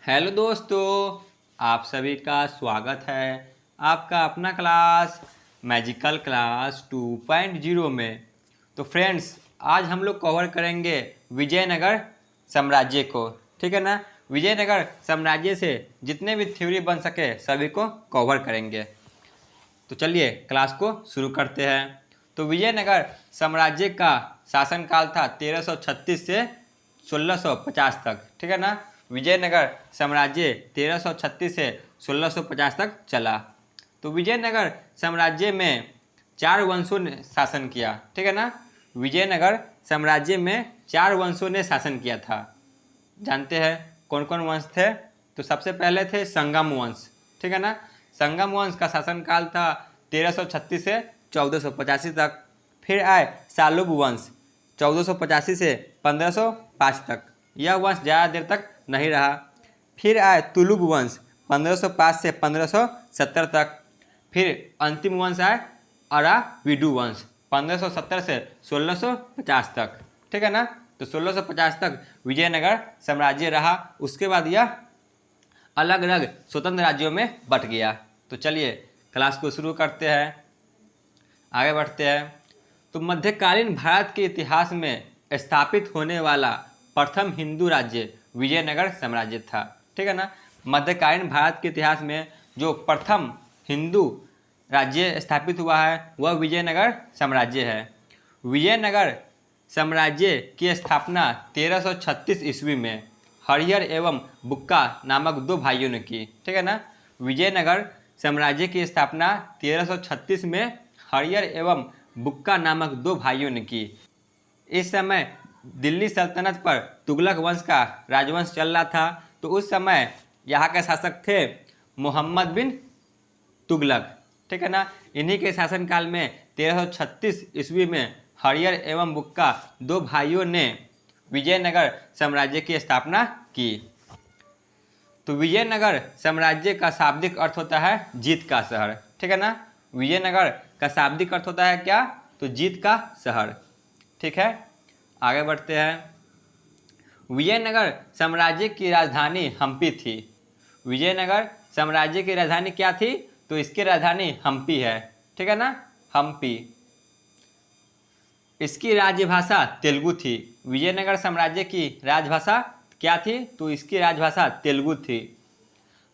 Hello दोस्तों, आप सभी का स्वागत है आपका अपना क्लास मैजिकल क्लास 2.0 में। तो फ्रेंड्स, आज हम लोग कवर करेंगे विजयनगर साम्राज्य को। ठीक है ना। विजयनगर साम्राज्य से जितने भी थ्योरी बन सके सभी को कवर करेंगे। तो चलिए क्लास को शुरू करते हैं। तो विजयनगर साम्राज्य का शासनकाल था 1336 से 1650 तक। ठीक है ना। विजयनगर साम्राज्य 1336 से 1650 तक चला। तो विजयनगर साम्राज्य में 4 वंशों ने शासन किया। ठीक है ना। विजयनगर साम्राज्य में 4 वंशों ने शासन किया था। जानते हैं कौन कौन वंश थे। तो सबसे पहले थे संगम वंश। ठीक है ना। संगम वंश का शासनकाल था 1336 से 1485 तक। फिर आए शालुब वंश 1485 से 1505 तक। यह वंश ज़्यादा देर तक नहीं रहा। फिर आए तुलुग वंश 1505 से 1570 तक। फिर अंतिम वंश आए अराविडु वंश 1570 से 1650 तक। ठीक है ना। तो 1650 तक विजयनगर साम्राज्य रहा। उसके बाद यह अलग अलग स्वतंत्र राज्यों में बट गया। तो चलिए क्लास को शुरू करते हैं, आगे बढ़ते हैं। तो मध्यकालीन भारत के इतिहास में स्थापित होने वाला प्रथम हिंदू राज्य विजयनगर साम्राज्य था। ठीक है ना। मध्यकालीन भारत के इतिहास में जो प्रथम हिंदू राज्य स्थापित हुआ है वह विजयनगर साम्राज्य है। विजयनगर साम्राज्य की स्थापना 1336 ईस्वी में हरिहर एवं बुक्का नामक 2 भाइयों ने की। ठीक है ना। विजयनगर साम्राज्य की स्थापना 1336 में हरिहर एवं बुक्का नामक 2 भाइयों ने की। इस समय दिल्ली सल्तनत पर तुगलक वंश का राजवंश चल रहा था। तो उस समय यहाँ के शासक थे मोहम्मद बिन तुगलक। ठीक है ना। इन्हीं के शासनकाल में 1336 ईस्वी में हरिहर एवं बुक्का 2 भाइयों ने विजयनगर साम्राज्य की स्थापना की। तो विजयनगर साम्राज्य का शाब्दिक अर्थ होता है जीत का शहर। ठीक है ना। विजयनगर का शाब्दिक अर्थ होता है क्या? तो जीत का शहर। ठीक है, आगे बढ़ते हैं। विजयनगर साम्राज्य की राजधानी हम्पी थी। विजयनगर साम्राज्य की राजधानी क्या थी? तो इसकी राजधानी हम्पी है। ठीक है ना, हम्पी। इसकी राजभाषा तेलुगु थी। विजयनगर साम्राज्य की राजभाषा क्या थी? तो इसकी राजभाषा तेलुगु थी।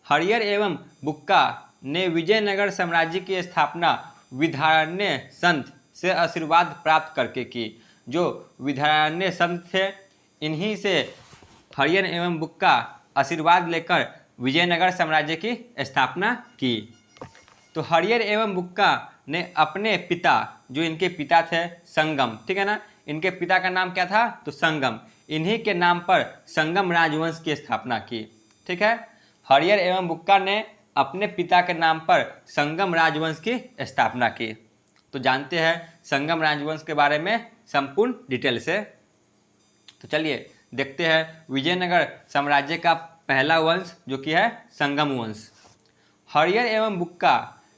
हरिहर एवं बुक्का ने विजयनगर साम्राज्य की स्थापना विद्यारण्य संत से आशीर्वाद प्राप्त करके की। जो विद्यारण्य संत थे इन्हीं से हरिहर एवं बुक्का आशीर्वाद लेकर विजयनगर साम्राज्य की स्थापना की। तो हरिहर एवं बुक्का ने अपने पिता, जो इनके पिता थे संगम, ठीक है ना, इनके पिता का नाम क्या था? तो संगम। इन्हीं के नाम पर संगम राजवंश की स्थापना की। ठीक है, हरिहर एवं बुक्का ने अपने पिता के नाम पर संगम राजवंश की स्थापना की। तो जानते हैं संगम राजवंश के बारे में संपूर्ण डिटेल से। तो चलिए देखते हैं विजयनगर साम्राज्य का पहला वंश जो कि है संगम वंश। हरिहर एवं बुक्का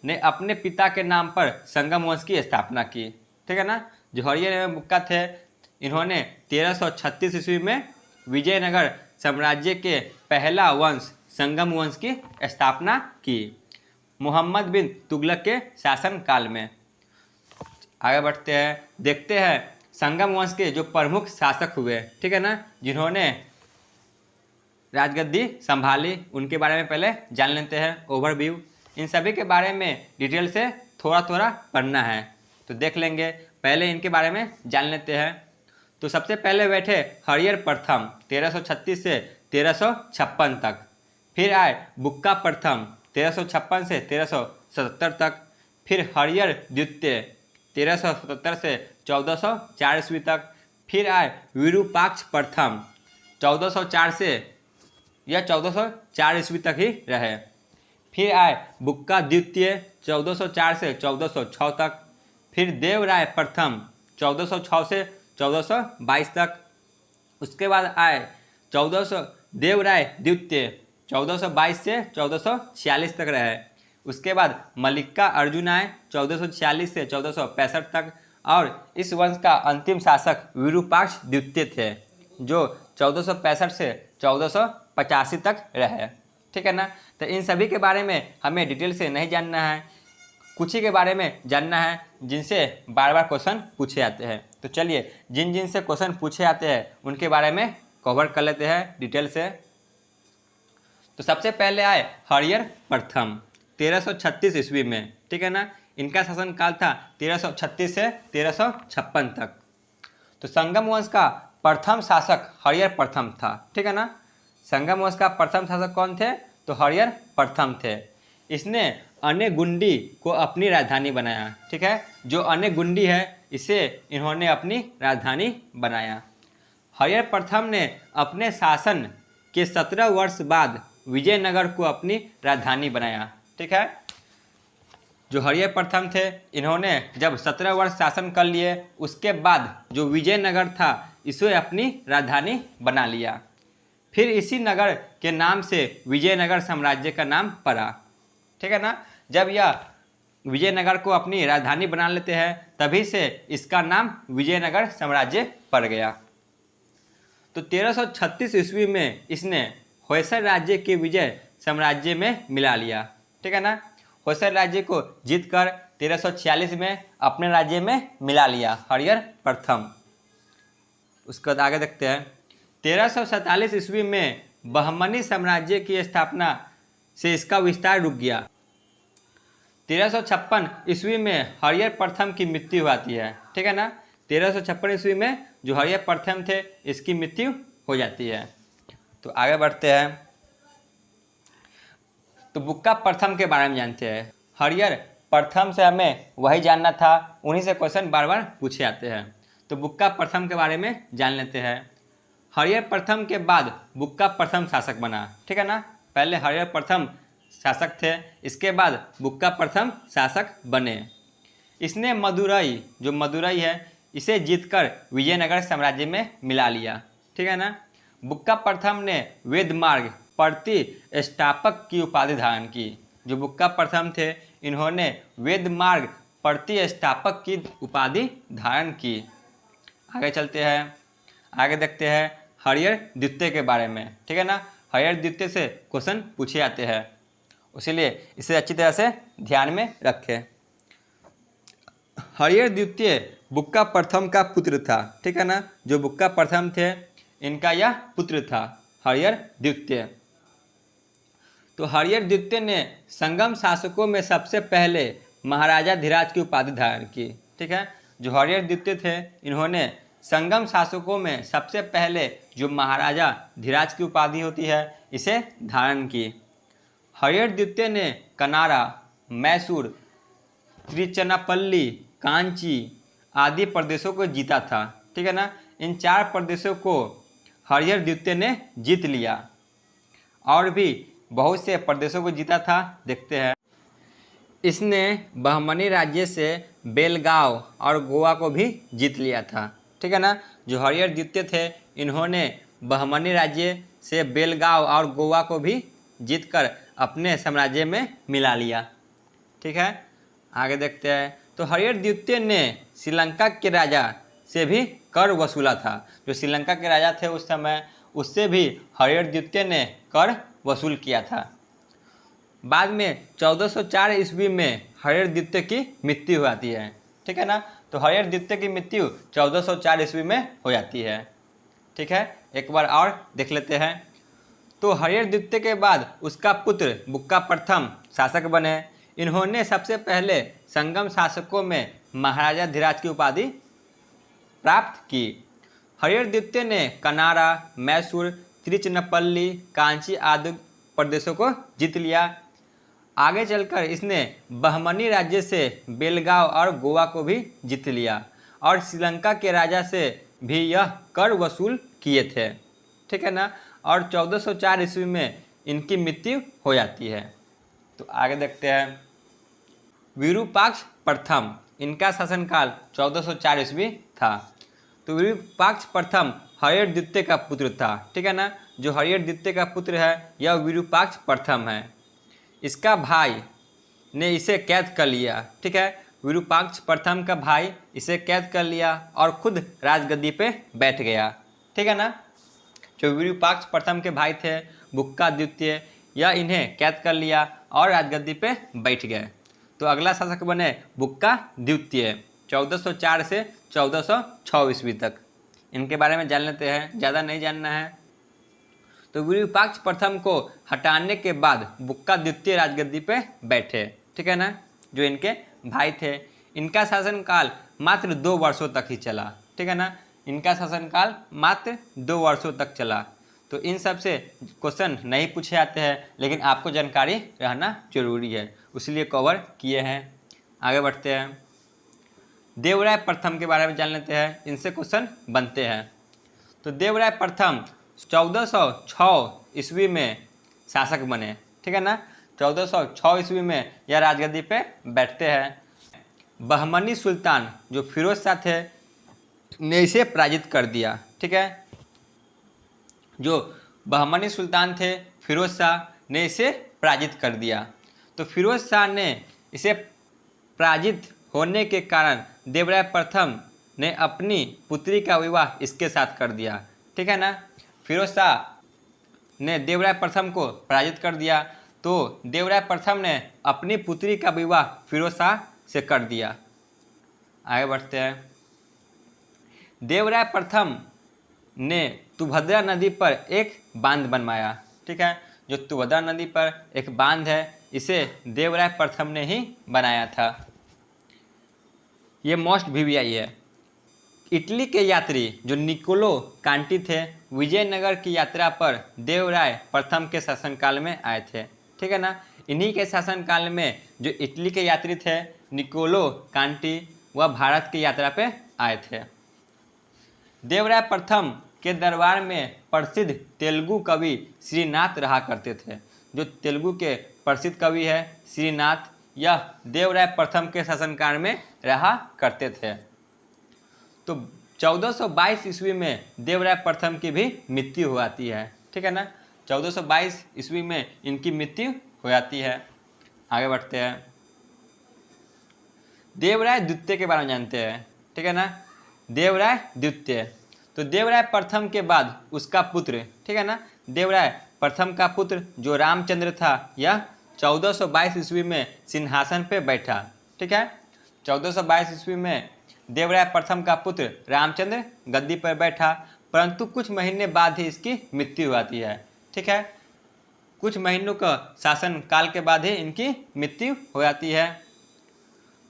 ने अपने पिता के नाम पर संगम वंश की स्थापना की। ठीक है ना। जो हरिहर एवं बुक्का थे इन्होंने 1336 ईस्वी में विजयनगर साम्राज्य के पहला वंश संगम वंश की स्थापना की मोहम्मद बिन तुगलक के शासन काल में। आगे बढ़ते हैं, देखते हैं संगम वंश के जो प्रमुख शासक हुए, ठीक है ना, जिन्होंने राजगद्दी संभाली, उनके बारे में पहले जान लेते हैं ओवरव्यू। इन सभी के बारे में डिटेल से थोड़ा थोड़ा पढ़ना है तो देख लेंगे। पहले इनके बारे में जान लेते हैं। तो सबसे पहले बैठे हरिहर प्रथम 1336 से 1356 तक। फिर आए बुक्का प्रथम 1356 से 1377 तक। फिर हरिहर द्वितीय 1377 से 1404 ईस्वी तक। फिर आए विरूपाक्ष प्रथम 1404 से यह 1404 ईस्वी तक ही रहे। फिर आए बुक्का द्वितीय 1404 से 1406 तक। फिर देवराय प्रथम 1406 से 1422 तक। उसके बाद आए देवराय द्वितीय 1422 से 1446 तक रहे। उसके बाद मल्लिका अर्जुन आए 1446 से 1465 तक। और इस वंश का अंतिम शासक विरूपाक्ष द्वितीय थे जो 1465 से 14 85 तक रहे। ठीक है ना। तो इन सभी के बारे में हमें डिटेल से नहीं जानना है, कुछ ही के बारे में जानना है जिनसे बार बार क्वेश्चन पूछे जाते हैं। तो चलिए जिन जिन से क्वेश्चन पूछे जाते हैं उनके बारे में कवर कर लेते हैं डिटेल से। तो सबसे पहले आए हरियर प्रथम 1336 ईस्वी में। ठीक है ना। इनका शासनकाल था 1336 से 1356 तक। तो संगम वंश का प्रथम शासक हरियर प्रथम था। ठीक है ना। संगम वंश का प्रथम शासक कौन थे? तो हरियर प्रथम थे। इसने अनेगुंडी को अपनी राजधानी बनाया। ठीक है। जो अनेगुंडी है इसे इन्होंने अपनी राजधानी बनाया। हरियर प्रथम ने अपने शासन के 17 वर्ष बाद विजयनगर को अपनी राजधानी बनाया। ठीक है। जो हरियर प्रथम थे इन्होंने जब 17 वर्ष शासन कर लिए उसके बाद जो विजयनगर था इसे अपनी राजधानी बना लिया। फिर इसी नगर के नाम से विजयनगर साम्राज्य का नाम पड़ा। ठीक है ना। जब यह विजयनगर को अपनी राजधानी बना लेते हैं तभी से इसका नाम विजयनगर साम्राज्य पड़ गया। तो 1336 ईस्वी में इसने होयसल राज्य के विजय साम्राज्य में मिला लिया। ठीक है ना। होयसल राज्य को जीतकर 1346 में अपने राज्य में मिला लिया हरियर प्रथम। उसके बाद आगे देखते हैं 1347 ईस्वी में बहमनी साम्राज्य की स्थापना से इसका विस्तार रुक गया। 1356 ईस्वी में हरियर प्रथम की मृत्यु आती है। ठीक है ना। 1356 ईस्वी में जो हरियर प्रथम थे इसकी मृत्यु हो जाती है। तो आगे बढ़ते हैं। तो बुक्का प्रथम के बारे में जानते हैं। हरियर प्रथम से हमें वही जानना था, उन्हीं से क्वेश्चन बार बार पूछे जाते हैं। तो बुक्का प्रथम के बारे में जान लेते हैं। हरियर प्रथम के बाद बुक्का प्रथम शासक बना। ठीक है ना। पहले हरियर प्रथम शासक थे, इसके बाद बुक्का प्रथम शासक बने। इसने मदुरई, जो मदुरई है, इसे जीतकर विजयनगर साम्राज्य में मिला लिया। ठीक है ना। बुक्का प्रथम ने वेद मार्ग प्रतिष्ठापक की उपाधि धारण की। जो बुक्का प्रथम थे इन्होंने वेद मार्ग प्रतिष्ठापक की उपाधि धारण की। आगे चलते हैं। आगे देखते हैं हरियर द्वितीय के बारे में। ठीक है ना। हरियर द्वितीय से क्वेश्चन पूछे जाते हैं, इसीलिए इसे अच्छी तरह से ध्यान में रखें। हरियर द्वितीय बुक्का प्रथम का पुत्र था। ठीक है ना। जो बुक्का प्रथम थे इनका यह पुत्र था हरियर द्वितीय। तो हरियर द्वितीय ने संगम शासकों में सबसे पहले महाराजा धीराज की उपाधि धारण की। ठीक है। जो हरियर द्वितीय थे इन्होंने संगम शासकों में सबसे पहले जो महाराजा धीराज की उपाधि होती है इसे धारण की। हरियर द्वितीय ने कनारा, मैसूर, त्रिचनापल्ली, कांची आदि प्रदेशों को जीता था। ठीक है ना। इन 4 प्रदेशों को हरियर द्वितीय ने जीत लिया और भी बहुत से प्रदेशों को जीता था। देखते हैं। इसने बहमनी राज्य से बेलगांव और गोवा को भी जीत लिया था। ठीक है ना। जो हरियर द्वितीय थे इन्होंने बहमनी राज्य से बेलगांव और गोवा को भी जीतकर अपने साम्राज्य में मिला लिया। ठीक है। आगे देखते हैं। तो हरियर द्वितीय ने श्रीलंका के राजा से भी कर वसूला था। जो श्रीलंका के राजा थे उस समय, उससे भी हरियर द्वितीय ने कर वसूल किया था। बाद में 1404 ईस्वी में हरियर द्वितीय की मृत्यु हो जाती है। ठीक है ना। तो हरियर द्वितीय की मृत्यु 1404 ईस्वी में हो जाती है। ठीक है। एक बार और देख लेते हैं। तो हरियर द्वितीय के बाद उसका पुत्र बुक्का प्रथम शासक बने। इन्होंने सबसे पहले संगम शासकों में महाराजा धीराज की उपाधि प्राप्त की। हरियर द्वितीय ने कनारा, मैसूर, त्रिचनापल्ली, कांची आदि प्रदेशों को जीत लिया। आगे चलकर इसने बहमनी राज्य से बेलगांव और गोवा को भी जीत लिया और श्रीलंका के राजा से भी यह कर वसूल किए थे। ठीक है ना। और 1404 ईस्वी में इनकी मृत्यु हो जाती है। तो आगे देखते हैं। विरूपाक्ष प्रथम, इनका शासनकाल 1404 ईस्वी था। तो विरूपाक्ष प्रथम हरियर द्वितीय का पुत्र था। ठीक है ना। जो हरियर द्वितीय का पुत्र है यह विरूपाक्ष प्रथम है। इसका भाई ने इसे कैद कर लिया। ठीक है। विरूपाक्ष प्रथम का भाई इसे कैद कर लिया और खुद राजगद्दी पे बैठ गया। ठीक है ना। जो विरूपाक्ष प्रथम के भाई थे बुक्का द्वितीय, यह इन्हें कैद कर लिया और राजगद्दी पे बैठ गए। तो अगला शासक बने बुक्का द्वितीय 1404 से 1406 ईस्वी तक। इनके बारे में जान लेते हैं, ज़्यादा नहीं जानना है। तो विरूपाक्ष प्रथम को हटाने के बाद बुक्का द्वितीय राजगद्दी पे बैठे, ठीक है ना, जो इनके भाई थे। इनका शासनकाल मात्र 2 वर्षों तक ही चला, ठीक है ना, इनका शासनकाल मात्र 2 वर्षों तक चला। तो इन सब से क्वेश्चन नहीं पूछे जाते हैं, लेकिन आपको जानकारी रहना जरूरी है, इसलिए कवर किए हैं। आगे बढ़ते हैं, देवराय प्रथम के बारे में जान लेते हैं, इनसे क्वेश्चन बनते हैं। तो देवराय प्रथम 1406 ईस्वी में शासक बने, ठीक है ना, 1406 ईस्वी में यह राजगद्दी पे बैठते हैं। बहमनी सुल्तान जो फिरोज शाह थे ने इसे पराजित कर दिया, ठीक है, जो बहमनी सुल्तान थे फिरोज शाह ने इसे पराजित कर दिया। तो फिरोज शाह ने इसे पराजित होने के कारण देवराय प्रथम ने अपनी पुत्री का विवाह इसके साथ कर दिया, ठीक है ना। फिरोज शाह ने देवराय प्रथम को पराजित कर दिया, तो देवराय प्रथम ने अपनी पुत्री का विवाह फिरोज शाह से कर दिया। आगे बढ़ते हैं, देवराय प्रथम ने तुभद्रा नदी पर एक बांध बनवाया, ठीक है, जो तुभद्रा नदी पर एक बांध है इसे देवराय प्रथम ने ही बनाया था। ये मोस्ट VVI है। इटली के यात्री जो निकोलो कांटी थे विजयनगर की यात्रा पर देवराय प्रथम के शासनकाल में आए थे, ठीक है ना। इन्हीं के शासनकाल में जो इटली के यात्री थे निकोलो कांटी वह भारत की यात्रा पे आए थे। देवराय प्रथम के दरबार में प्रसिद्ध तेलुगु कवि श्रीनाथ रहा करते थे। जो तेलुगु के प्रसिद्ध कवि है श्रीनाथ, यह देवराय प्रथम के शासनकाल में रहा करते थे। तो 1422 ईस्वी में देवराय प्रथम की भी मृत्यु हो जाती है, ठीक है ना, 1422 ईस्वी में इनकी मृत्यु हो जाती है। आगे बढ़ते हैं, देवराय द्वितीय के बारे में जानते हैं, ठीक है ना। देवराय द्वितीय, तो देवराय प्रथम के बाद उसका पुत्र, ठीक है ना, देवराय प्रथम का पुत्र जो रामचंद्र था यह 1422 ईस्वी में सिंहासन पे बैठा, ठीक है। 1422 ईस्वी में देवराय प्रथम का पुत्र रामचंद्र गद्दी पर बैठा, परंतु कुछ महीने बाद ही इसकी मृत्यु हो जाती है, ठीक है। कुछ महीनों का शासन काल के बाद ही इनकी मृत्यु हो जाती है।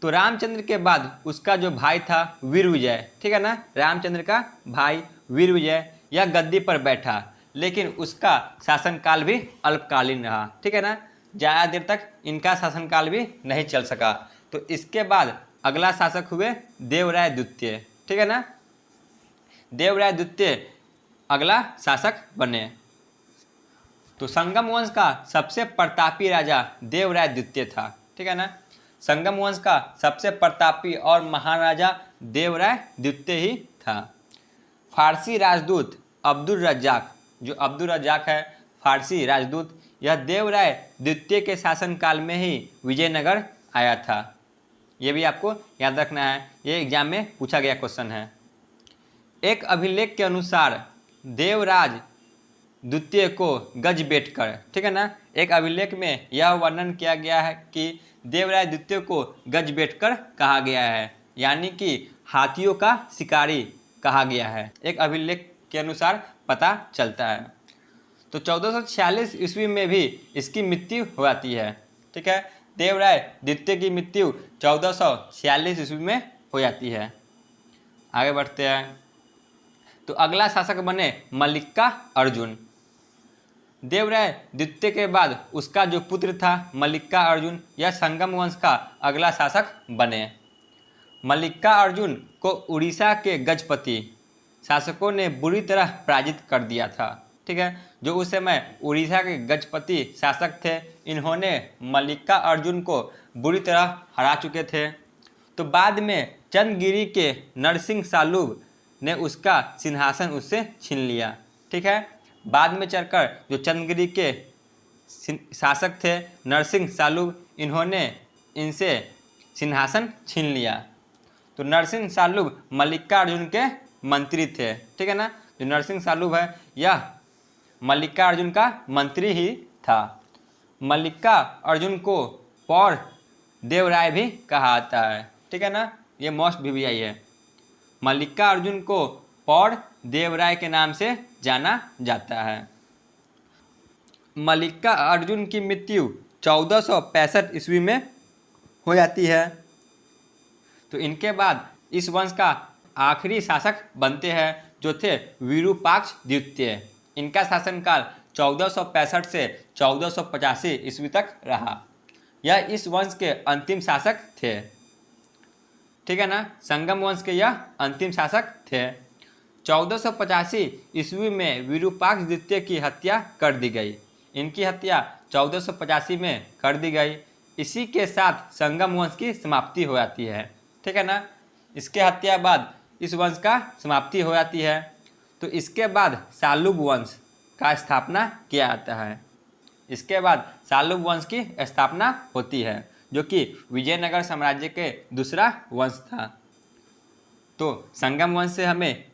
तो रामचंद्र के बाद उसका जो भाई था वीरविजय, ठीक है ना, रामचंद्र का भाई वीरविजय यह गद्दी पर बैठा, लेकिन उसका शासनकाल भी अल्पकालीन रहा, ठीक है ना, ज़्यादा देर तक इनका शासनकाल भी नहीं चल सका। तो इसके बाद अगला शासक हुए देवराय द्वितीय, ठीक है ना, देवराय द्वितीय अगला शासक बने। तो संगम वंश का सबसे प्रतापी राजा देवराय द्वितीय था, ठीक है ना, संगम वंश का सबसे प्रतापी और महाराजा देवराय द्वितीय ही था। फारसी राजदूत अब्दुल रज्जाक, जो अब्दुल रज्जाक है फारसी राजदूत, यह देवराय द्वितीय के शासनकाल में ही विजयनगर आया था। ये भी आपको याद रखना है, ये एग्जाम में पूछा गया क्वेश्चन है। एक अभिलेख के अनुसार देवराज द्वितीय को गजबेटकर, ठीक है ना, एक अभिलेख में यह वर्णन किया गया है कि देवराय द्वितीय को गजबेटकर कहा गया है, यानी कि हाथियों का शिकारी कहा गया है, एक अभिलेख के अनुसार पता चलता है। तो 1446 ईस्वी में भी इसकी मृत्यु हो जाती है, ठीक है, देवराय द्वितीय की मृत्यु 1446 ईस्वी में हो जाती है। आगे बढ़ते हैं, तो अगला शासक बने मल्लिका अर्जुन। देवराय द्वितीय के बाद उसका जो पुत्र था मल्लिका अर्जुन, यह संगम वंश का अगला शासक बने। मल्लिका अर्जुन को उड़ीसा के गजपति शासकों ने बुरी तरह पराजित कर दिया था, ठीक है, जो उस समय उड़ीसा के गजपति शासक थे, इन्होंने मल्लिका अर्जुन को बुरी तरह हरा चुके थे। तो बाद में चंद्रगिरी के नरसिंह सालूब ने उसका सिंहासन उससे छीन लिया, ठीक है, बाद में चलकर जो चंद्रगिरी के शासक थे नरसिंह सालूब, इन्होंने इनसे सिंहासन छीन लिया। तो नरसिंह सालूब मल्लिका अर्जुन के मंत्री थे, ठीक है ना, जो नरसिंह सालूब है यह मल्लिकार्जुन का मंत्री ही था। मल्लिकार्जुन को पौर देवराय भी कहा जाता है, ठीक है ना, ये मोस्ट वीवीआई है। मल्लिकार्जुन को पौर देवराय के नाम से जाना जाता है। मल्लिकार्जुन की मृत्यु 1465 ईस्वी में हो जाती है। तो इनके बाद इस वंश का आखिरी शासक बनते हैं जो थे विरूपाक्ष द्वितीय। इनका शासनकाल 1465 से 1485 ईस्वी तक रहा। यह इस वंश के अंतिम शासक थे, ठीक है ना, संगम वंश के यह अंतिम शासक थे। 1485 ईस्वी में विरूपाक्ष द्वितीय की हत्या कर दी गई। इनकी हत्या 1485 में कर दी गई। इसी के साथ संगम वंश की समाप्ति हो जाती है, ठीक है ना। इसके हत्या बाद इस वंश का समाप्ति हो जाती है। तो इसके बाद शालूब वंश का स्थापना किया जाता है। इसके बाद शालूब वंश की स्थापना होती है जो कि विजयनगर साम्राज्य के दूसरा वंश था। तो संगम वंश से हमें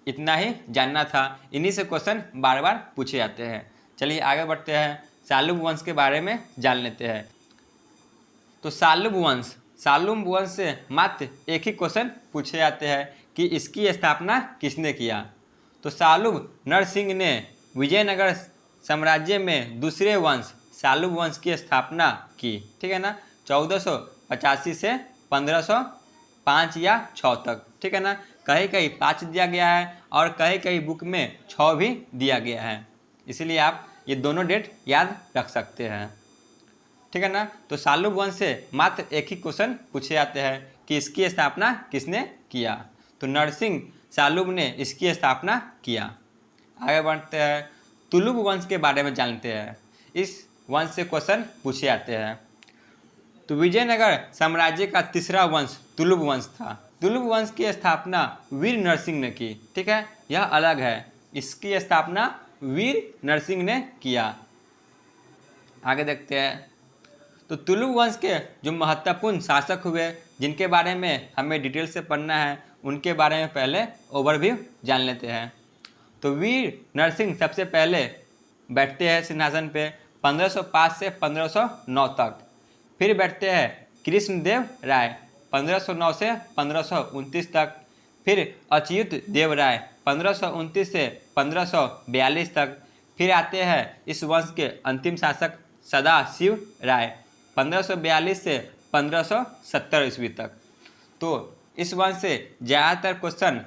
इतना ही जानना था। इन्हीं से क्वेश्चन बार बार पूछे जाते हैं। चलिए आगे बढ़ते हैं, शालूब वंश के बारे में जान लेते हैं। तो शालूब वंश से मात्र एक ही क्वेश्चन पूछे जाते हैं कि इसकी स्थापना किसने किया। तो शालूब नरसिंह ने विजयनगर साम्राज्य में दूसरे वंश शालूब वंश की स्थापना की, ठीक है ना, 1485 से 1505 या 6 तक, ठीक है ना। कहीं कहीं 5 दिया गया है और कहीं कहीं बुक में 6 भी दिया गया है, इसलिए आप ये दोनों डेट याद रख सकते हैं, ठीक है ना। तो शालूब वंश से मात्र एक ही क्वेश्चन पूछे जाते हैं कि इसकी स्थापना किसने किया। तो नरसिंह शालूब ने इसकी स्थापना किया। आगे बढ़ते हैं, तुलुब वंश के बारे में जानते हैं। इस वंश से क्वेश्चन पूछे जाते हैं। तो विजयनगर साम्राज्य का तीसरा वंश तुलुब वंश था। तुलुब वंश की स्थापना वीर नरसिंह ने की, ठीक है, यह अलग है। इसकी स्थापना वीर नरसिंह ने किया। आगे देखते हैं। तो तुलुब वंश के जो महत्वपूर्ण शासक हुए जिनके बारे में हमें डिटेल से पढ़ना है, उनके बारे में पहले ओवरव्यू जान लेते हैं। तो वीर नरसिंह सबसे पहले बैठते हैं सिंहासन पे 1505 से 1509 तक। फिर बैठते हैं कृष्णदेव राय 1509 से 1529 तक। फिर अच्युत देव राय 1529 से 1542 तक। फिर आते हैं इस वंश के अंतिम शासक सदाशिव राय 1542 से 1570 ईस्वी तक। तो इस वंश से ज़्यादातर क्वेश्चन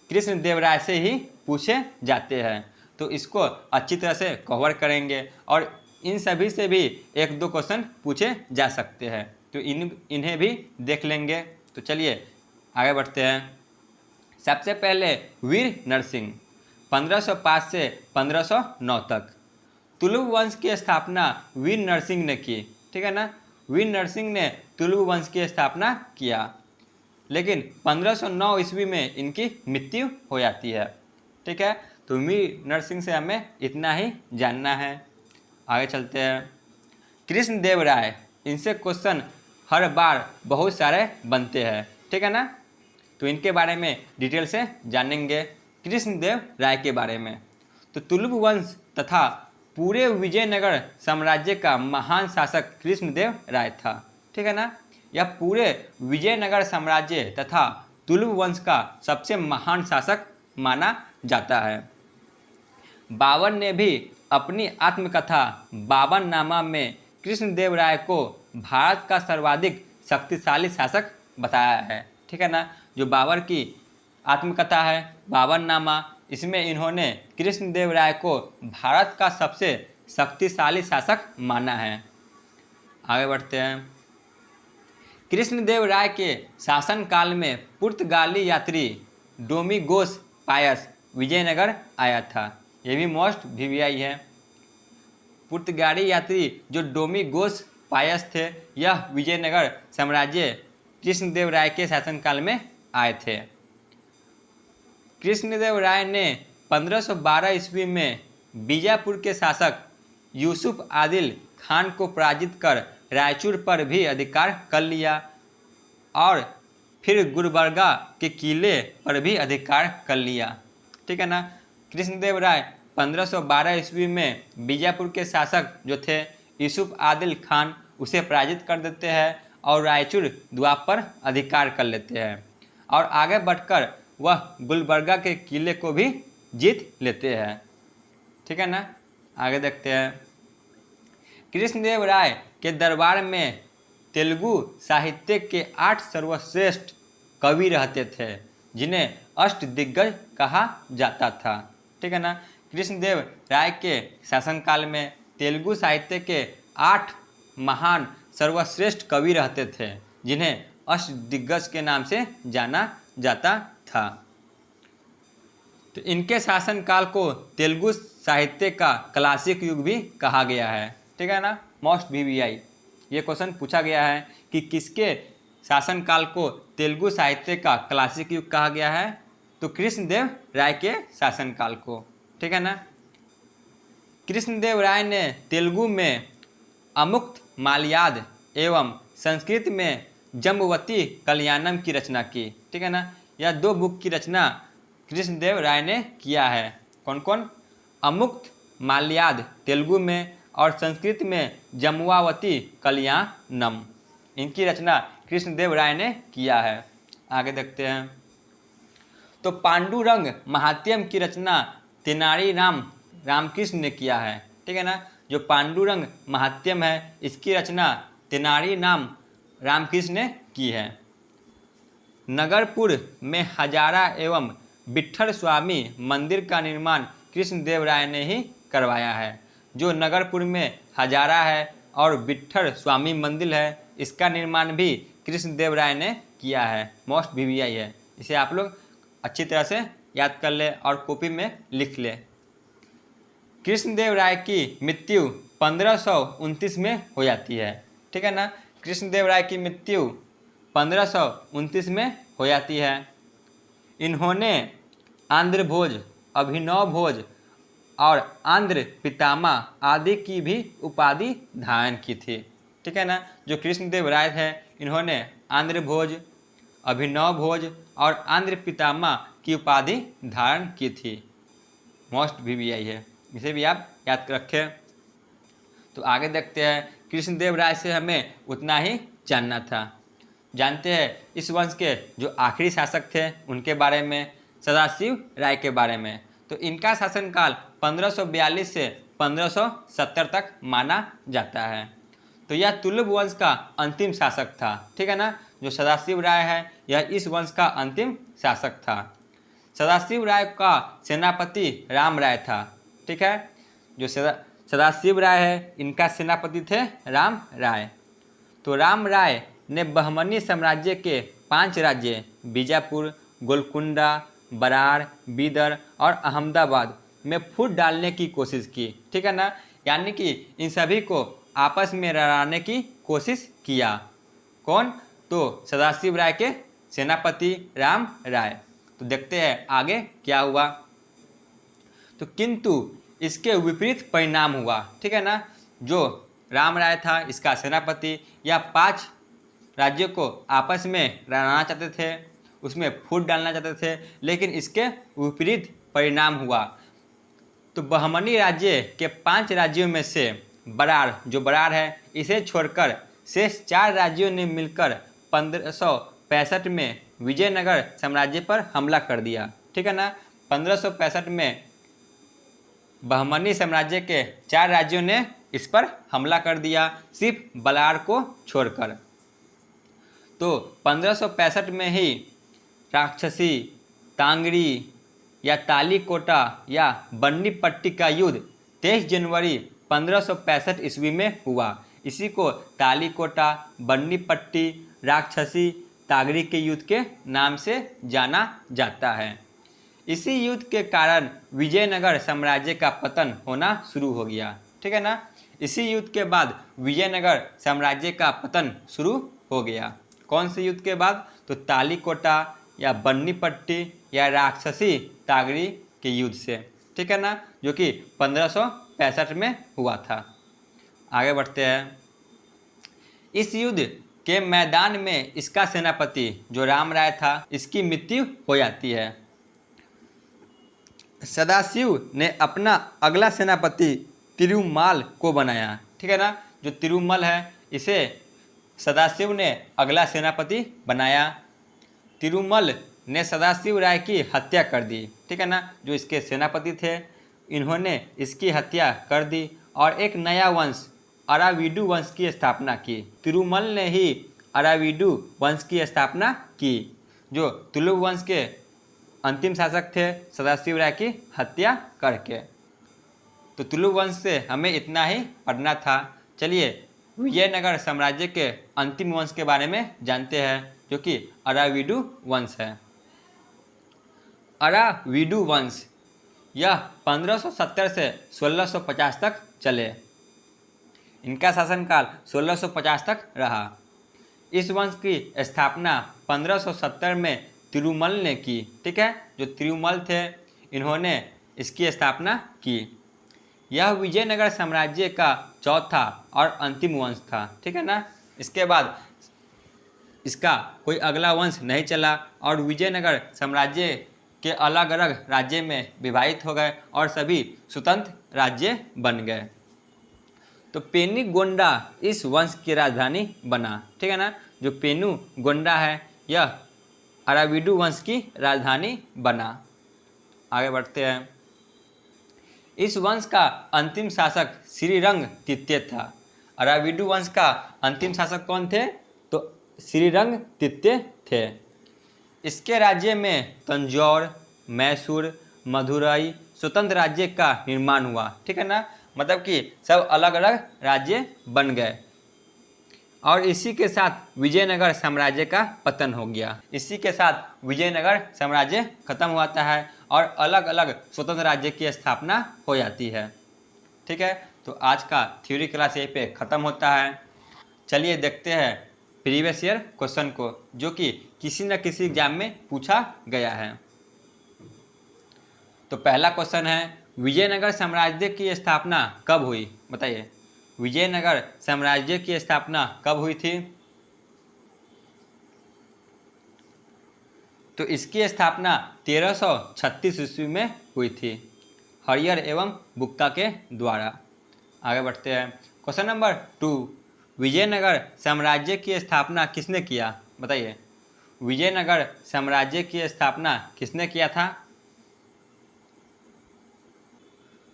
कृष्णदेव राय से ही पूछे जाते हैं, तो इसको अच्छी तरह से कवर करेंगे और इन सभी से भी 1-2 क्वेश्चन पूछे जा सकते हैं, तो इन्हें भी देख लेंगे। तो चलिए आगे बढ़ते हैं। सबसे पहले वीर नरसिंह 1505 से 1509 तक। तुलुब वंश की स्थापना वीर नरसिंह ने की, ठीक है ना। वीर नरसिंह ने तुलुब वंश की स्थापना किया, लेकिन 1509 ईस्वी में इनकी मृत्यु हो जाती है, ठीक है। तो वीर नरसिंह से हमें इतना ही जानना है। आगे चलते हैं। कृष्णदेव राय, इनसे क्वेश्चन हर बार बहुत सारे बनते हैं, ठीक है ना। तो इनके बारे में डिटेल से जानेंगे कृष्णदेव राय के बारे में। तो तुलुब वंश तथा पूरे विजयनगर साम्राज्य का महान शासक कृष्णदेव राय था, ठीक है ना। यह पूरे विजयनगर साम्राज्य तथा तुलुब वंश का सबसे महान शासक माना जाता है। बाबर ने भी अपनी आत्मकथा बाबर नामा में कृष्णदेव राय को भारत का सर्वाधिक शक्तिशाली शासक बताया है, ठीक है ना। जो बाबर की आत्मकथा है बाबर नामा, इसमें इन्होंने कृष्णदेव राय को भारत का सबसे शक्तिशाली शासक माना है। आगे बढ़ते हैं। कृष्णदेव राय के शासनकाल में पुर्तगाली यात्री डोमिगोस पायस विजयनगर आया था। ये भी मोस्ट वीवीआई है। पुर्तगाली यात्री जो डोमिगोस पायस थे, यह विजयनगर साम्राज्य कृष्णदेव राय के शासनकाल में आए थे। कृष्णदेव राय ने 1512 ईस्वी में बीजापुर के शासक यूसुफ आदिल खान को पराजित कर रायचूर पर भी अधिकार कर लिया और फिर गुलबर्गा के किले पर भी अधिकार कर लिया, ठीक है ना। कृष्णदेव राय 1512 ईस्वी में बीजापुर के शासक जो थे यूसुफ आदिल खान उसे पराजित कर देते हैं और रायचूर द्वीप पर अधिकार कर लेते हैं और आगे बढ़कर वह गुलबर्गा के किले को भी जीत लेते हैं। ठीक है ना, आगे देखते हैं। कृष्णदेव राय के दरबार में तेलुगु साहित्य के 8 सर्वश्रेष्ठ कवि रहते थे जिन्हें अष्टदिग्गज कहा जाता था। ठीक है ना, कृष्णदेव राय के शासनकाल में तेलुगु साहित्य के 8 महान सर्वश्रेष्ठ कवि रहते थे जिन्हें अष्टदिग्गज के नाम से जाना जाता था। तो इनके शासनकाल को तेलुगु साहित्य का क्लासिक युग भी कहा गया है। ठीक है ना, मोस्ट VVI ये क्वेश्चन पूछा गया है कि किसके शासनकाल को तेलुगु साहित्य का क्लासिक युग कहा गया है, तो कृष्णदेव राय के शासनकाल को। ठीक है ना, कृष्णदेव राय ने तेलुगु में अमुक्त मालयाद एवं संस्कृत में जम्बवती कल्याणम की रचना की। ठीक है ना, यह 2 बुक की रचना कृष्णदेव राय ने किया है। कौन कौन? अमुक्त मालयाद तेलुगु में और संस्कृत में जम्बुवावती कल्याणम, इनकी रचना कृष्णदेव राय ने किया है। आगे देखते हैं। तो पांडुरंग महात्यम की रचना तेनाली रामकृष्ण ने किया है। ठीक है ना, जो पांडुरंग महात्यम है इसकी रचना तेनाली रामकृष्ण ने की है। नगरपुर में हजारा एवं विट्ठल स्वामी मंदिर का निर्माण कृष्णदेव राय ने ही करवाया है। जो नगरपुर में हजारा है और विट्ठल स्वामी मंदिर है इसका निर्माण भी कृष्णदेव राय ने किया है। मोस्ट VVI है, इसे आप लोग अच्छी तरह से याद कर ले और कॉपी में लिख ले। कृष्णदेव राय की मृत्यु 1529 में हो जाती है। ठीक है ना, कृष्णदेव राय की मृत्यु 1529 में हो जाती है। इन्होंने आंध्र भोज, अभिनव भोज और आंध्र पितामह आदि की भी उपाधि धारण की थी। ठीक है ना, जो कृष्णदेव राय थे इन्होंने आंध्र भोज, अभिनव भोज और आंध्र पितामह की उपाधि धारण की थी। मोस्ट VVI है, इसे भी आप याद रखें। तो आगे देखते हैं। कृष्णदेव राय से हमें उतना ही जानना था। जानते हैं इस वंश के जो आखिरी शासक थे उनके बारे में, सदाशिव राय के बारे में। तो इनका शासनकाल 1542 से 1570 तक माना जाता है। तो यह तुलुभ वंश का अंतिम शासक था। ठीक है ना, जो सदाशिव राय है यह इस वंश का अंतिम शासक था। सदाशिव राय का सेनापति राम राय था। ठीक है, जो सदाशिव राय है इनका सेनापति थे राम राय। तो राम राय ने बहमनी साम्राज्य के 5 राज्य बीजापुर, गोलकुंडा, बरार, बीदर और अहमदाबाद में फूट डालने की कोशिश की। ठीक है ना, यानी कि इन सभी को आपस में लड़ाने की कोशिश किया। कौन? तो सदाशिव राय के सेनापति राम राय। तो देखते हैं आगे क्या हुआ। तो किंतु इसके विपरीत परिणाम हुआ। ठीक है ना, जो राम राय था इसका सेनापति या 5 राज्यों को आपस में लड़ाना चाहते थे, उसमें फूट डालना चाहते थे, लेकिन इसके विपरीत परिणाम हुआ। तो बहमनी राज्य के 5 राज्यों में से बरार, जो बरार है इसे छोड़कर शेष 4 राज्यों ने मिलकर 1565 में विजयनगर साम्राज्य पर हमला कर दिया। ठीक है ना, 1565 में बहमनी साम्राज्य के 4 राज्यों ने इस पर हमला कर दिया, सिर्फ बलार को छोड़कर। तो 1565 में ही राक्षसी, तांगड़ी या तालीकोटा या बन्नीपट्टी का युद्ध 23 जनवरी 1565 ईस्वी में हुआ। इसी को तालीकोटा, बन्नीपट्टी, राक्षसी, तागड़ी के युद्ध के नाम से जाना जाता है। इसी युद्ध के कारण विजयनगर साम्राज्य का पतन होना शुरू हो गया। ठीक है ना, इसी युद्ध के बाद विजयनगर साम्राज्य का पतन शुरू हो गया। कौन से युद्ध के बाद? तो तालीकोटा या बन्नीपट्टी या राक्षसी तागड़ी के युद्ध से। ठीक है ना, जो कि 1565 में हुआ था। आगे बढ़ते हैं। इस युद्ध के मैदान में इसका सेनापति जो राम राय था इसकी मृत्यु हो जाती है। सदाशिव ने अपना अगला सेनापति तिरुमाल को बनाया। ठीक है ना, जो तिरुमल है इसे सदाशिव ने अगला सेनापति बनाया। तिरुमल ने सदाशिव राय की हत्या कर दी। ठीक है ना, जो इसके सेनापति थे इन्होंने इसकी हत्या कर दी और एक नया वंश अराविडु वंश की स्थापना की। तिरुमल ने ही अराविडु वंश की स्थापना की, जो तुलुव वंश के अंतिम शासक थे सदाशिव राय की हत्या करके। तो तुलुव वंश से हमें इतना ही पढ़ना था। चलिए विजयनगर साम्राज्य के अंतिम वंश के बारे में जानते हैं, जो कि अराविडु वंश है। अराविडु वंश यह 1570 से 1650 तक चले। इनका शासनकाल 1650 तक रहा। इस वंश की स्थापना 1570 में तिरुमल ने की। ठीक है, जो तिरुमल थे इन्होंने इसकी स्थापना की। यह विजयनगर साम्राज्य का चौथा और अंतिम वंश था। ठीक है ना, इसके बाद इसका कोई अगला वंश नहीं चला और विजयनगर साम्राज्य के अलग अलग राज्य में विभाजित हो गए और सभी स्वतंत्र राज्य बन गए। तो पेनुगोंडा इस वंश की राजधानी बना। ठीक है ना, जो पेनुगोंडा है यह अराविडु वंश की राजधानी बना। आगे बढ़ते हैं। इस वंश का अंतिम शासक श्रीरंग तृतीय था। अराविडु वंश का अंतिम शासक कौन थे? तो श्रीरंग तृतीय थे। इसके राज्य में तंजौर, मैसूर, मदुरई स्वतंत्र राज्य का निर्माण हुआ। ठीक है ना, मतलब कि सब अलग अलग राज्य बन गए और इसी के साथ विजयनगर साम्राज्य का पतन हो गया। इसी के साथ विजयनगर साम्राज्य खत्म होता है और अलग अलग स्वतंत्र राज्य की स्थापना हो जाती है। ठीक है, तो आज का थ्योरी क्लास यहीं पे ख़त्म होता है। चलिए देखते हैं प्रीवियस ईयर क्वेश्चन को, जो कि किसी न किसी एग्जाम में पूछा गया है। तो पहला क्वेश्चन है, विजयनगर साम्राज्य की स्थापना कब हुई? बताइए, विजयनगर साम्राज्य की स्थापना कब हुई थी? तो इसकी स्थापना 1336 ईस्वी में हुई थी, हरियर एवं बुक्का के द्वारा। आगे बढ़ते हैं। क्वेश्चन नंबर 2, विजयनगर साम्राज्य की स्थापना किसने किया? बताइए, विजयनगर साम्राज्य की स्थापना किसने किया था?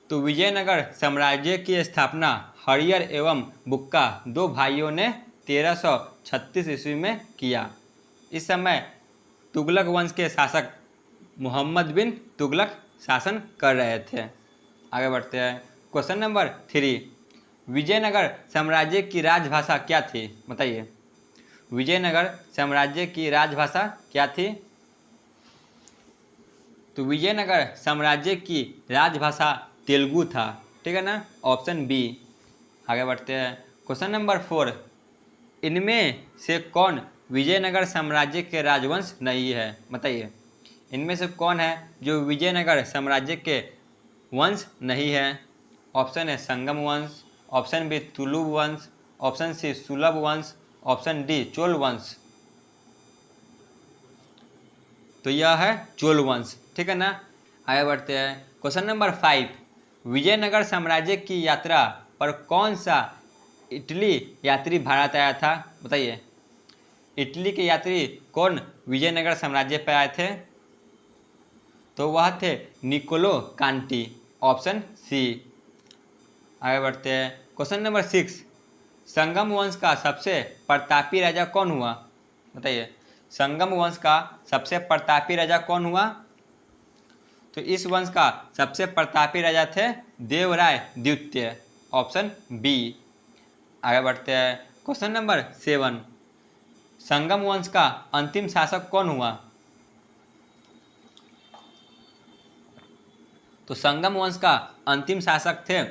तो विजयनगर साम्राज्य की स्थापना हरियर एवं बुक्का दो भाइयों ने 1336 ईस्वी में किया। इस समय तुगलक वंश के शासक मोहम्मद बिन तुगलक शासन कर रहे थे। आगे बढ़ते हैं। क्वेश्चन नंबर 3, विजयनगर साम्राज्य की राजभाषा क्या थी? बताइए, विजयनगर साम्राज्य की राजभाषा क्या थी? तो विजयनगर साम्राज्य की राजभाषा तेलुगु था। ठीक है ना, ऑप्शन बी। आगे बढ़ते हैं। क्वेश्चन नंबर 4, इनमें से कौन विजयनगर साम्राज्य के राजवंश नहीं है? बताइए, इनमें से कौन है जो विजयनगर साम्राज्य के वंश नहीं है? ऑप्शन है संगम वंश, ऑप्शन बी तुलुव वंश, ऑप्शन सी सुलभ वंश, ऑप्शन डी चोल वंश। तो यह है चोल वंश। ठीक है ना, आगे बढ़ते हैं। क्वेश्चन नंबर 5, विजयनगर साम्राज्य की यात्रा पर कौन सा इटली यात्री भारत आया था? बताइए, इटली के यात्री कौन विजयनगर साम्राज्य पर आए थे? तो वह थे निकोलो कांटी, ऑप्शन सी। आगे बढ़ते हैं। क्वेश्चन नंबर 6, संगम वंश का सबसे प्रतापी राजा कौन हुआ? बताइए, संगम वंश का सबसे प्रतापी राजा कौन हुआ? तो इस वंश का सबसे प्रतापी राजा थे देवराय द्वितीय, ऑप्शन बी। आगे बढ़ते हैं। क्वेश्चन नंबर 7, संगम वंश का अंतिम शासक कौन हुआ? तो संगम वंश का अंतिम शासक थे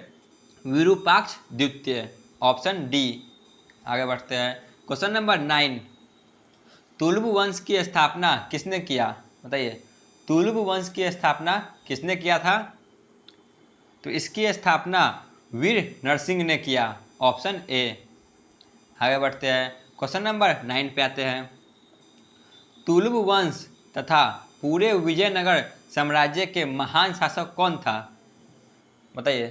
विरूपाक्ष द्वितीय, ऑप्शन डी। आगे बढ़ते हैं। क्वेश्चन नंबर 9, तुलुव वंश की स्थापना किसने किया? बताइए, तुलुव वंश की स्थापना किसने किया था? तो इसकी स्थापना वीर नरसिंह ने किया, ऑप्शन ए। आगे बढ़ते हैं। क्वेश्चन नंबर 9 पे आते हैं। तुलुव वंश तथा पूरे विजयनगर साम्राज्य के महान शासक कौन था? बताइए।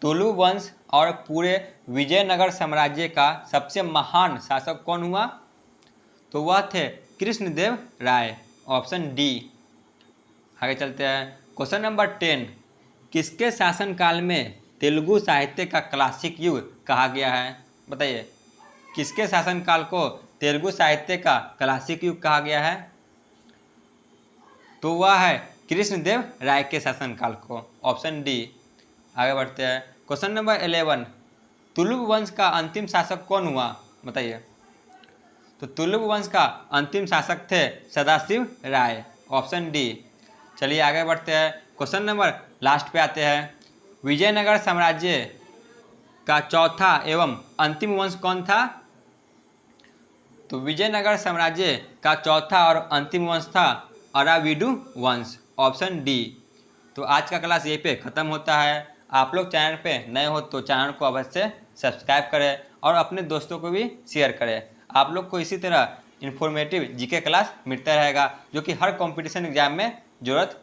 तुलु वंश और पूरे विजयनगर साम्राज्य का सबसे महान शासक कौन हुआ? तो वह थे कृष्णदेव राय, ऑप्शन डी। आगे चलते हैं। क्वेश्चन नंबर 10, किसके शासनकाल में तेलुगु साहित्य का क्लासिक युग कहा गया है? बताइए, किसके शासनकाल को तेलुगु साहित्य का क्लासिक युग कहा गया है? तो वह है कृष्णदेव राय के शासनकाल को, ऑप्शन डी। आगे बढ़ते हैं। क्वेश्चन नंबर 11, तुलुव वंश का अंतिम शासक कौन हुआ? बताइए। तो तुलुव वंश का अंतिम शासक थे सदाशिव राय, ऑप्शन डी। चलिए आगे बढ़ते हैं। क्वेश्चन नंबर लास्ट पे आते हैं। विजयनगर साम्राज्य का चौथा एवं अंतिम वंश कौन था? तो विजयनगर साम्राज्य का चौथा और अंतिम वंश था अराविडु वंश, ऑप्शन डी। तो आज का क्लास यहीं पे ख़त्म होता है। आप लोग चैनल पे नए हो तो चैनल को अवश्य सब्सक्राइब करें और अपने दोस्तों को भी शेयर करें। आप लोग को इसी तरह इन्फॉर्मेटिव जीके क्लास मिलता रहेगा जो कि हर कंपटीशन एग्जाम में ज़रूरत